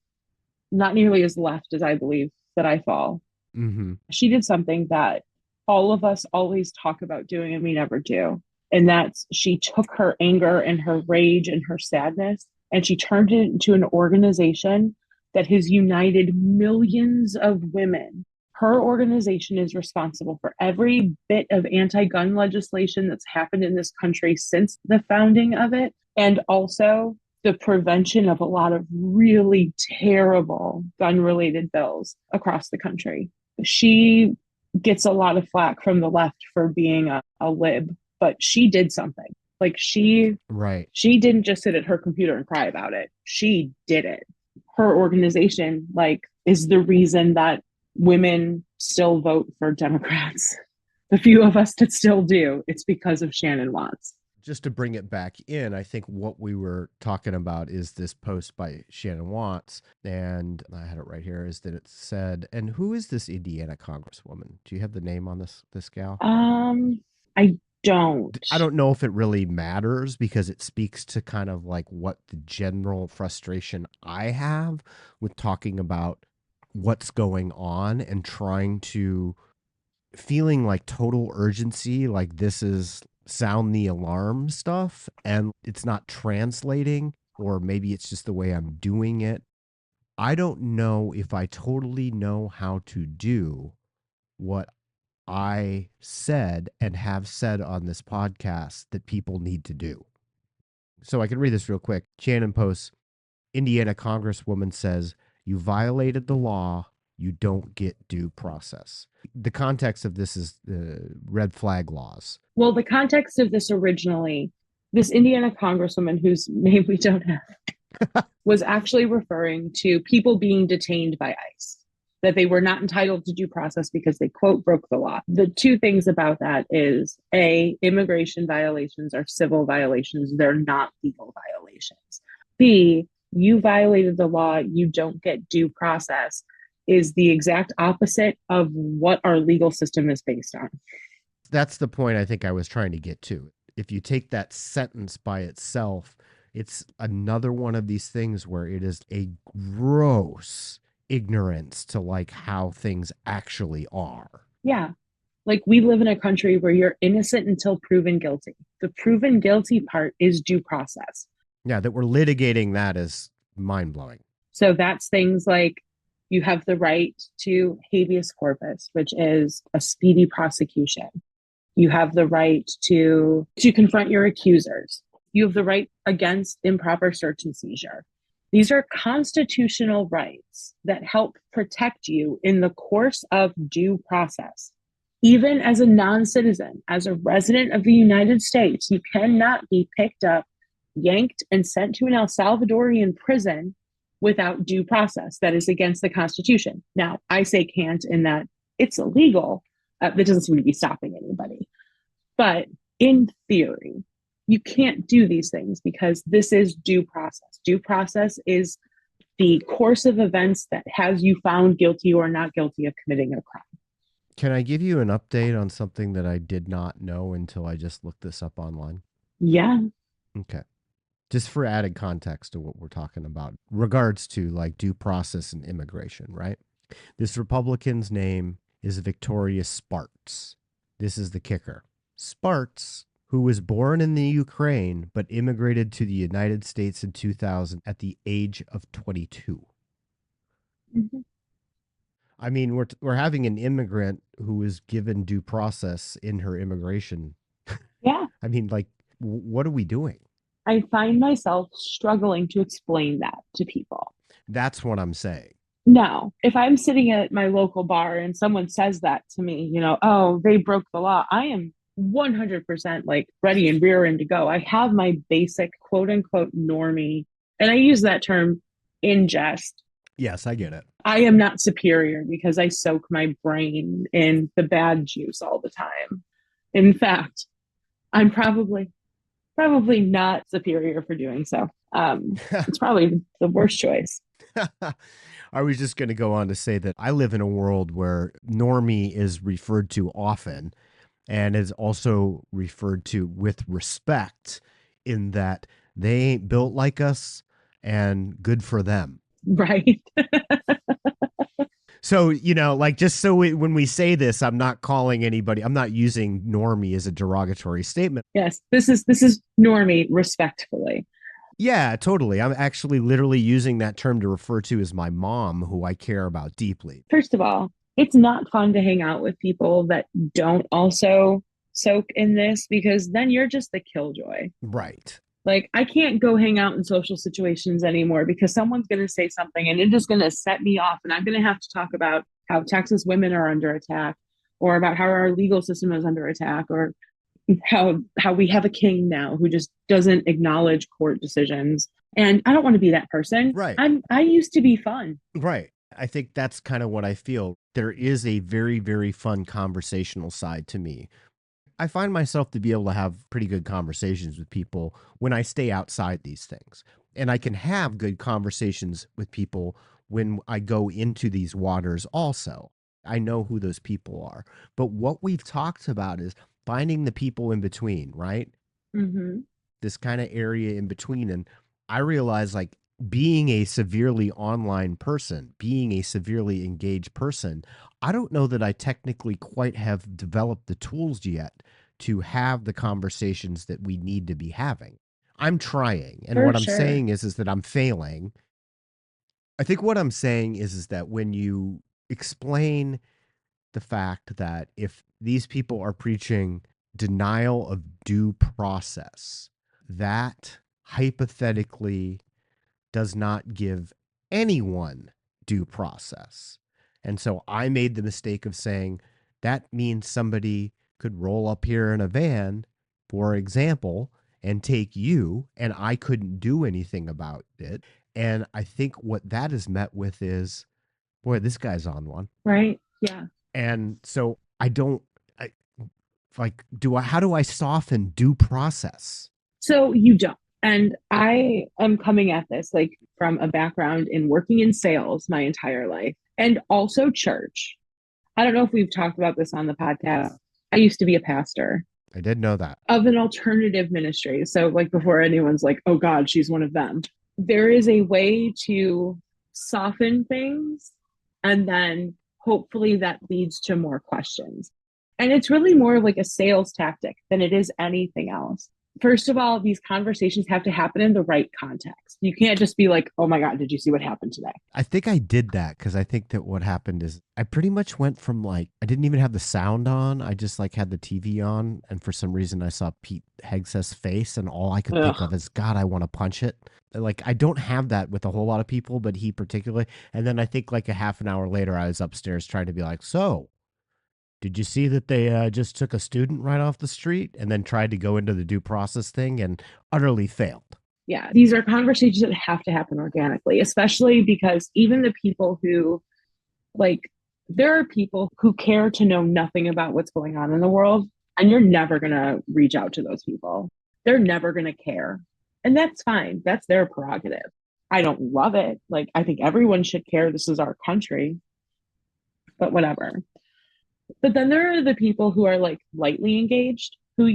not nearly as left as I believe that I fall. Mm-hmm. She did something that all of us always talk about doing and we never do. And that's she took her anger and her rage and her sadness and she turned it into an organization that has united millions of women. Her organization is responsible for every bit of anti-gun legislation that's happened in this country since the founding of it, and also the prevention of a lot of really terrible gun-related bills across the country. She gets a lot of flack from the left for being a lib, but she did something. Like Right. she didn't just sit at her computer and cry about it. She did it. Her organization, like, is the reason that women still vote for Democrats. The few of us that still do, it's because of Shannon Watts. Just to bring it back in, I think what we were talking about is this post by Shannon Watts, and I had it right here, is that it said, and who is this Indiana congresswoman? Do you have the name on this gal? I don't. I don't know if it really matters because it speaks to kind of like what the general frustration I have with talking about what's going on and trying to feeling like total urgency, like this is sound the alarm stuff, and it's not translating, or maybe it's just the way I'm doing it. I don't know if I totally know how to do what I said and have said on this podcast that people need to do. So I can read this real quick. Shannon posts, Indiana Congresswoman says, you violated the law. You don't get due process. The context of this is red flag laws. Well, the context of this originally, this Indiana congresswoman whose name we don't have was actually referring to people being detained by ICE, that they were not entitled to due process because they, quote, broke the law. The two things about that is, A, immigration violations are civil violations. They're not legal violations. B, you violated the law. You don't get due process is the exact opposite of what our legal system is based on. That's the point I think I was trying to get to. If you take that sentence by itself, it's another one of these things where it is a gross ignorance to like how things actually are. Yeah. Like, we live in a country where you're innocent until proven guilty. The proven guilty part is due process. Yeah, that we're litigating that is mind-blowing. So that's things like you have the right to habeas corpus, which is a speedy prosecution. You have the right to confront your accusers. You have the right against improper search and seizure. These are constitutional rights that help protect you in the course of due process. Even as a non-citizen, as a resident of the United States, you cannot be picked up, yanked, and sent to an El Salvadorian prison without due process. That is against the Constitution. Now, I say can't in that it's illegal. That doesn't seem to be stopping anybody. But in theory, you can't do these things because this is due process. Due process is the course of events that has you found guilty or not guilty of committing a crime. Can I give you an update on something that I did not know until I just looked this up online? Yeah. Okay. Just for added context to what we're talking about, regards to like due process and immigration, right? This Republican's name is Victoria Spartz. This is the kicker. Spartz, who was born in the Ukraine but immigrated to the United States in 2000 at the age of 22. Mm-hmm. I mean, we're having an immigrant who was given due process in her immigration. Yeah. I mean, like, what are we doing? I find myself struggling to explain that to people. That's what I'm saying. No, if I'm sitting at my local bar and someone says that to me, oh, they broke the law, I am 100% like ready and rearing to go. I have my basic quote unquote normie, and I use that term in jest. Yes, I get it. I am not superior because I soak my brain in the bad juice all the time. In fact, I'm probably not superior for doing so. It's probably the worst choice. I was just going to go on to say that I live in a world where normie is referred to often and is also referred to with respect, in that they ain't built like us and good for them. Right. So, like, just so when we say this, I'm not calling anybody, I'm not using normie as a derogatory statement. Yes, this is normie respectfully. Yeah, totally. I'm actually literally using that term to refer to as my mom, who I care about deeply. First of all, it's not fun to hang out with people that don't also soak in this, because then you're just the killjoy. Right. Like, I can't go hang out in social situations anymore because someone's going to say something and it is going to set me off. And I'm going to have to talk about how Texas women are under attack, or about how our legal system is under attack, or how we have a king now who just doesn't acknowledge court decisions. And I don't want to be that person. Right. I used to be fun. Right. I think that's kind of what I feel. There is a very, very fun conversational side to me. I find myself to be able to have pretty good conversations with people when I stay outside these things. And I can have good conversations with people when I go into these waters also. I know who those people are. But what we've talked about is finding the people in between, right? Mm-hmm. This kind of area in between. And I realize like being a severely online person, being a severely engaged person, I don't know that I technically quite have developed the tools yet to have the conversations that we need to be having. I'm trying. And For what I'm sure. saying is that I'm failing. I think what I'm saying is that when you explain the fact that if these people are preaching denial of due process, that hypothetically does not give anyone due process. And so I made the mistake of saying that means somebody could roll up here in a van, for example, and take you, and I couldn't do anything about it. And I think what that is met with is, boy, this guy's on one. Right. Yeah. And so I don't I, like do I how do I soften due process? So you don't. And I am coming at this like from a background in working in sales my entire life and also church. I don't know if we've talked about this on the podcast. I used to be a pastor I did know that. of an alternative ministry. So, like, before anyone's like, oh God, she's one of them, there is a way to soften things. And then hopefully that leads to more questions. And it's really more like a sales tactic than it is anything else. First of all, these conversations have to happen in the right context. You can't just be like, oh my God, did you see what happened today? I think I did that because I think that what happened is I pretty much went from like I didn't even have the sound on. I just like had the TV on, and for some reason I saw Pete Hegseth's face, and all I could think Ugh. of is God, I want to punch it. Like I don't have that with a whole lot of people, but he particularly. And then I think like a half an hour later, I was upstairs trying to be like, so did you see that they just took a student right off the street and then tried to go into the due process thing and utterly failed? Yeah, these are conversations that have to happen organically, especially because even the people who, like, there are people who care to know nothing about what's going on in the world, and you're never going to reach out to those people. They're never going to care. And that's fine. That's their prerogative. I don't love it. Like, I think everyone should care. This is our country, but whatever. But then there are the people who are like lightly engaged, who,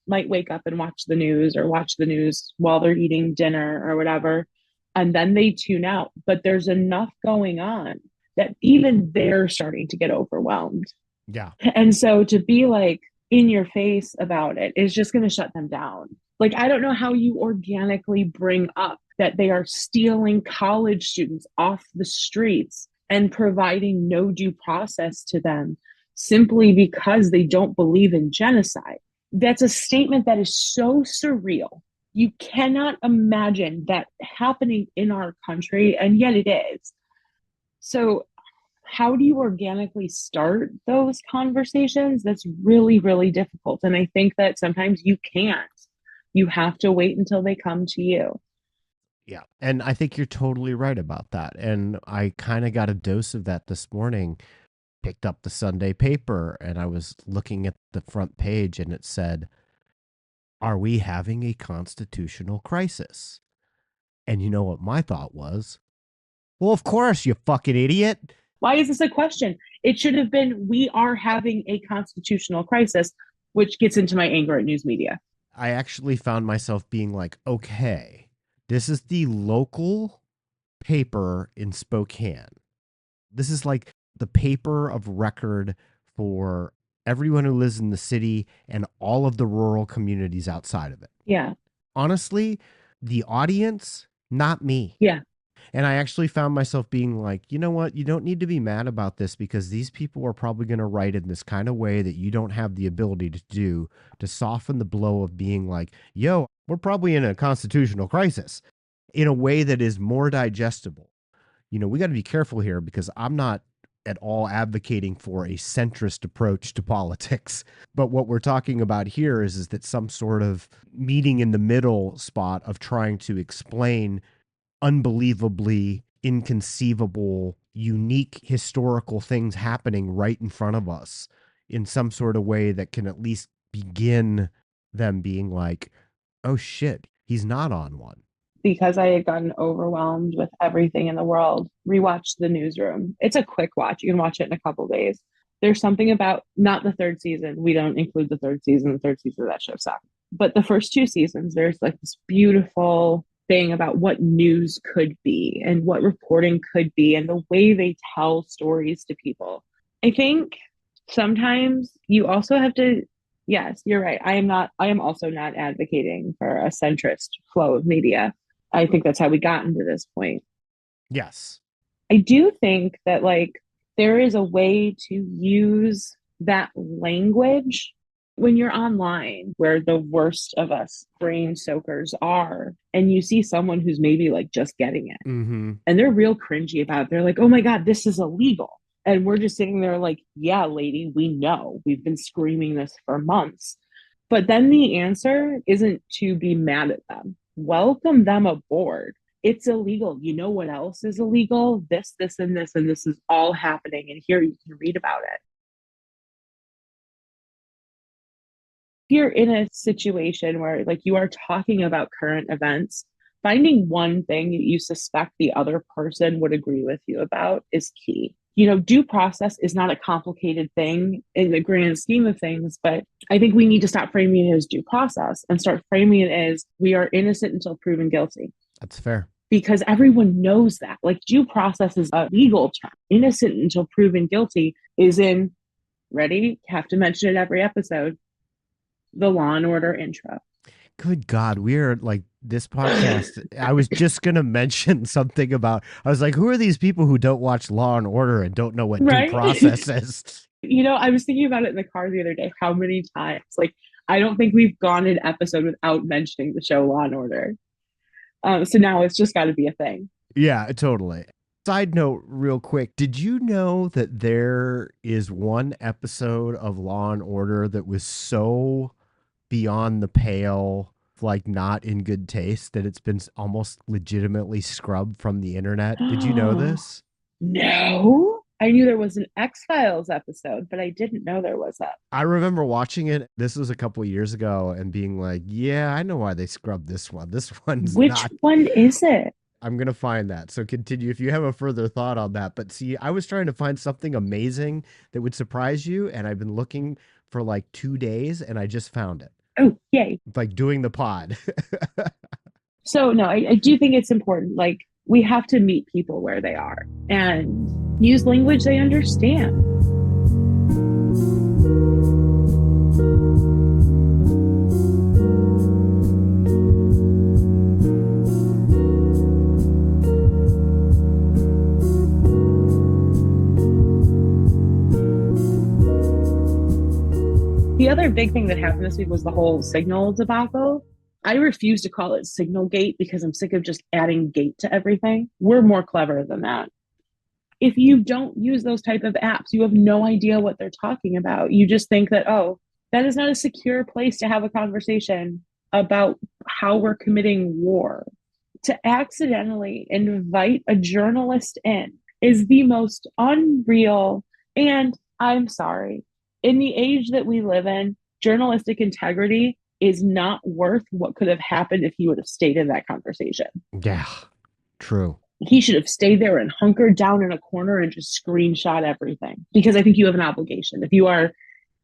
might wake up and watch the news or watch the news while they're eating dinner or whatever. And then they tune out. But there's enough going on that even they're starting to get overwhelmed. Yeah. And so to be like in your face about it is just going to shut them down. Like, I don't know how you organically bring up that they are stealing college students off the streets and providing no due process to them simply because they don't believe in genocide. That's a statement that is so surreal. You cannot imagine that happening in our country, and yet it is. So, how do you organically start those conversations? That's really, really difficult. And I think that sometimes you can't. You have to wait until they come to you. Yeah. And I think you're totally right about that. And I kind of got a dose of that this morning. Picked up the Sunday paper and I was looking at the front page and it said, are we having a constitutional crisis? And you know what my thought was? Well, of course, you fucking idiot. Why is this a question? It should have been, we are having a constitutional crisis, which gets into my anger at news media. I actually found myself being like, okay, this is the local paper in Spokane. This is like the paper of record for everyone who lives in the city and all of the rural communities outside of it. Yeah. Honestly, the audience, not me. Yeah. And I actually found myself being like, you know what? You don't need to be mad about this because these people are probably going to write in this kind of way that you don't have the ability to do to soften the blow of being like, yo, we're probably in a constitutional crisis in a way that is more digestible. We got to be careful here because I'm not at all advocating for a centrist approach to politics. But what we're talking about here is that some sort of meeting in the middle spot of trying to explain unbelievably inconceivable, unique historical things happening right in front of us in some sort of way that can at least begin them being like, oh shit, he's not on one. Because I had gotten overwhelmed with everything in the world, rewatched The Newsroom. It's a quick watch. You can watch it in a couple days. There's something about not the third season. We don't include the third season. The third season of that show sucked. But the first two seasons, there's like this beautiful thing about what news could be and what reporting could be and the way they tell stories to people. I think sometimes you also have to, yes, you're right. I am also not advocating for a centrist flow of media. I think that's how we got into this point. Yes. I do think that like there is a way to use that language when you're online where the worst of us brain soakers are and you see someone who's maybe like just getting it Mm-hmm. and they're real cringy about it. They're like, oh my God, this is illegal. And we're just sitting there like, yeah, lady, we know. We've been screaming this for months. But then the answer isn't to be mad at them. Welcome them aboard. It's illegal. You know what else is illegal? This, and this is all happening. And here you can read about it. If you're in a situation where like you are talking about current events, finding one thing that you suspect the other person would agree with you about is key. You know, due process is not a complicated thing in the grand scheme of things, but I think we need to stop framing it as due process and start framing it as we are innocent until proven guilty. That's fair. Because everyone knows that. Like due process is a legal term. Innocent until proven guilty is in, ready? Have to mention it every episode, the Law and Order intro. Good God, we're like this podcast. I was just going to mention something about, I was like, who are these people who don't watch Law and Order and don't know what due process is? You know, I was thinking about it in the car the other day, how many times, like, I don't think we've gone an episode without mentioning the show Law and Order. So now it's just got to be a thing. Yeah, totally. Side note, real quick, did you know that there is one episode of Law and Order that was so beyond the pale, like not in good taste, that it's been almost legitimately scrubbed from the internet? Did you know this? No. I knew there was an X-Files episode, but I didn't know there was that. I remember watching it. This was a couple of years ago and being like, yeah, I know why they scrubbed this one. This one's Which not. one is it? I'm going to find that. So continue if you have a further thought on that. But see, I was trying to find something amazing that would surprise you. And I've been looking for like 2 days and I just found it. Oh, yay. Like doing the pod. So, no, I do think it's important. Like, we have to meet people where they are and use language they understand. The other big thing that happened this week was the whole signal debacle. I refuse to call it signal gate because I'm sick of just adding gate to everything. We're more clever than that. If you don't use those type of apps, you have no idea what they're talking about. You just think that, oh, that is not a secure place to have a conversation about how we're committing war. To accidentally invite a journalist in is the most unreal. And I'm sorry, in the age that we live in, journalistic integrity is not worth what could have happened if he would have stayed in that conversation. Yeah, true. He should have stayed there and hunkered down in a corner and just screenshot everything, because I think you have an obligation. If you are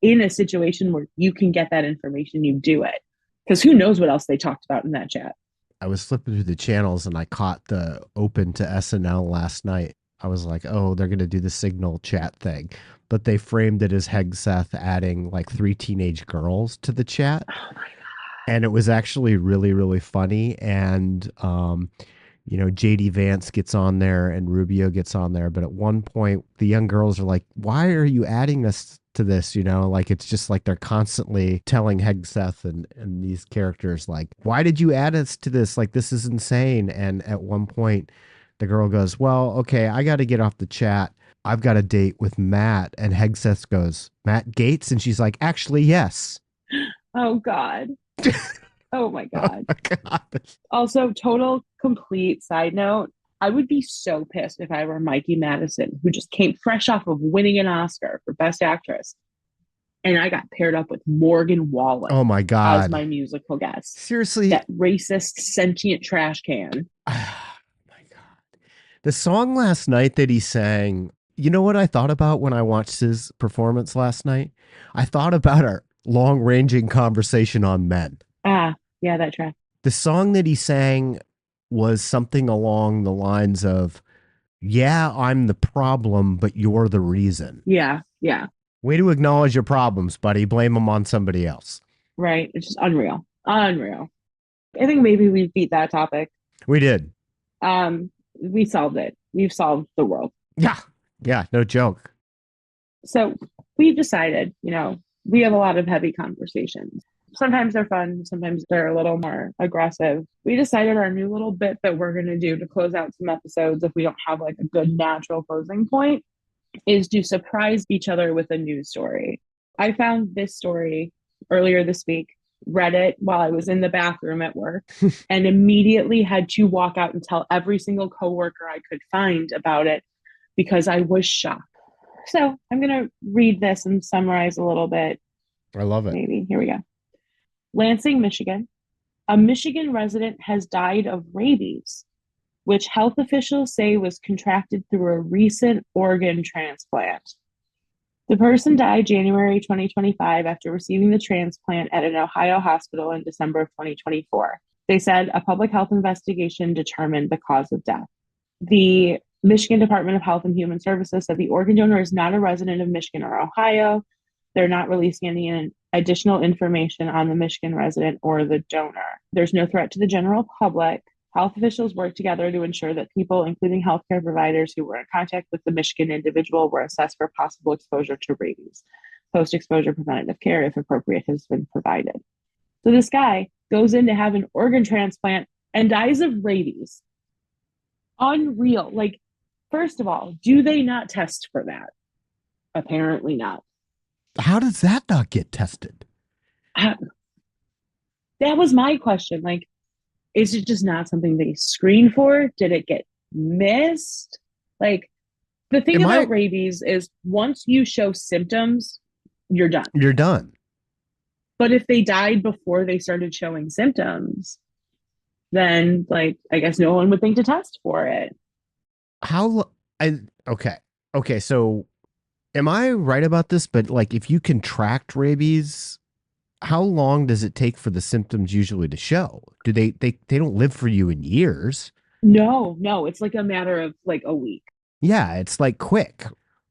in a situation where you can get that information, you do it. Because who knows what else they talked about in that chat. I was flipping through the channels and I caught the open to SNL last night. I was like, oh, they're going to do the signal chat thing. But they framed it as Hegseth adding like 3 teenage girls to the chat. Oh my God. And it was actually really, really funny. And, you know, JD Vance gets on there and Rubio gets on there. But at one point, the young girls are like, why are you adding us to this? You know, like it's just like they're constantly telling Hegseth and these characters, like, why did you add us to this? Like, this is insane. And at one point, the girl goes, well, okay, I got to get off the chat. I've got a date with Matt. And Hegseth goes, Matt Gates? And she's like, actually, yes. Oh God. Oh my Oh God. my God. Also, total complete side note. I would be so pissed if I were Mikey Madison, who just came fresh off of winning an Oscar for Best Actress, and I got paired up with Morgan Oh Wallen my as God. my musical guest. Seriously. That racist, sentient trash can. Oh my God. The song last night that he sang, you know what I thought about when I watched his performance last night? I thought about our long ranging conversation on men. Ah, yeah, that track. The song that he sang was something along the lines of, yeah, I'm the problem, but you're the reason. Yeah, yeah, Way to acknowledge your problems, buddy. Blame them on somebody else. right. It's just unreal. Unreal. I think maybe we beat that topic. We did. We solved it. We've solved the world. Yeah. Yeah. No joke. So we've decided, we have a lot of heavy conversations. Sometimes they're fun, sometimes they're a little more aggressive. We decided our new little bit that we're going to do to close out some episodes if we don't have like a good natural closing point is to surprise each other with a news story. I found this story earlier this week, read it while I was in the bathroom at work, and immediately had to walk out and tell every single coworker I could find about it because I was shocked. So I'm going to read this and summarize a little bit. I love it. Maybe. Here we go. Lansing, Michigan. A Michigan resident has died of rabies, which health officials say was contracted through a recent organ transplant. The person died January 2025 after receiving the transplant at an Ohio hospital in December of 2024. They said a public health investigation determined the cause of death. The Michigan Department of Health and Human Services said the organ donor is not a resident of Michigan or Ohio. They're not releasing any additional information on the Michigan resident or the donor. There's no threat to the general public. Health officials work together to ensure that people, including healthcare providers who were in contact with the Michigan individual, were assessed for possible exposure to rabies. Post-exposure preventative care, if appropriate, has been provided. So this guy goes in to have an organ transplant and dies of rabies. Unreal. Like, first of all, do they not test for that? Apparently not. How does that not get tested? That was my question. Like, is it just not something they screen for? Did it get missed? Like, the thing about rabies is once you show symptoms, you're done. You're done. But if they died before they started showing symptoms, then, like, I guess no one would think to test for it. Okay. So am I right about this? But like, if you contract rabies, how long does it take for the symptoms usually to show? Do they don't live for you in years? No, it's like a matter of like a week. Yeah, it's like quick.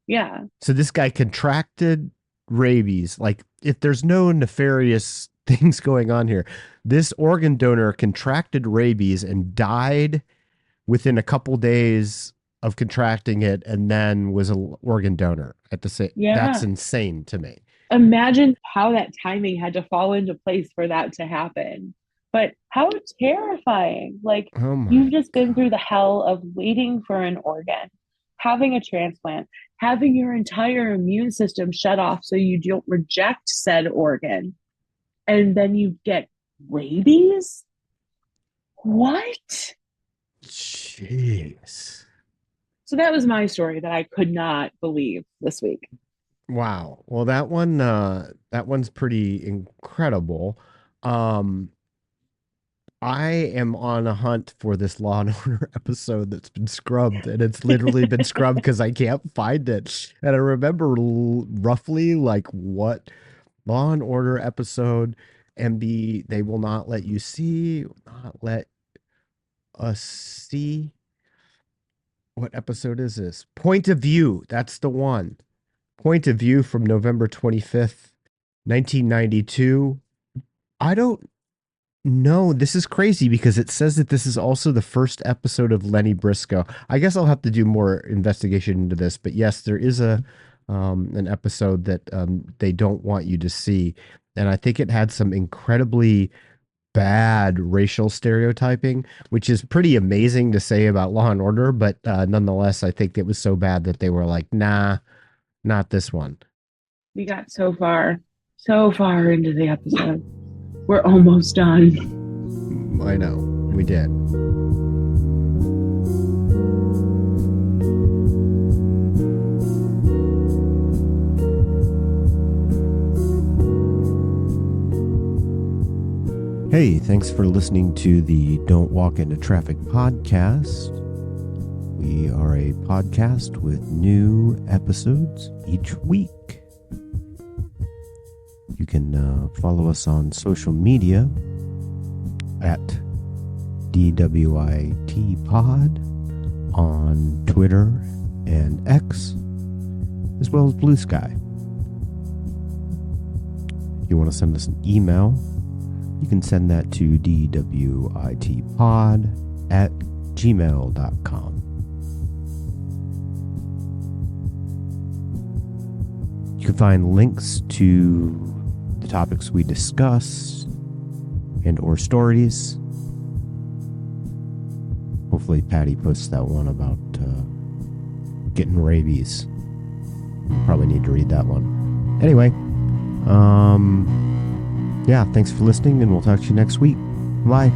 Yeah. So this guy contracted rabies. Like, if there's no nefarious things going on here, this organ donor contracted rabies and died within a couple days of contracting it, and then was an organ donor at the same. Yeah. That's insane to me. Imagine how that timing had to fall into place for that to happen. But how terrifying. Like, you've just been through the hell of waiting for an organ, having a transplant, having your entire immune system shut off so you don't reject said organ, and then you get rabies? What? Jeez. So that was my story that I could not believe this week. Wow. Well, that one's pretty incredible. I am on a hunt for this Law and Order episode that's been scrubbed, and it's literally been scrubbed because I can't find it. And I remember roughly like what Law and Order episode, and they will not let you see, not let us see. What episode is this? Point of View. That's the one. Point of View from November 25th, 1992. I don't know. This is crazy because it says that this is also the first episode of Lenny Briscoe. I guess I'll have to do more investigation into this, but yes, there is an episode that they don't want you to see. And I think it had some incredibly bad racial stereotyping, which is pretty amazing to say about Law and Order, but nonetheless, I think it was so bad that they were like, nah, not this one. We got so far into the episode. We're almost done. I know, we did. Hey, thanks for listening to the Don't Walk Into Traffic podcast. We are a podcast with new episodes each week. You can follow us on social media at DWIT Pod on Twitter and X, as well as Blue Sky. If you want to send us an email, you can send that to dwitpod@gmail.com. You can find links to the topics we discuss and or stories. Hopefully Patty posts that one about getting rabies. Probably need to read that one. Anyway, yeah, thanks for listening, and we'll talk to you next week. Bye.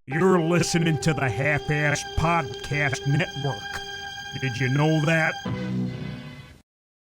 You're listening to the Half-Assed Podcast Network. Did you know that?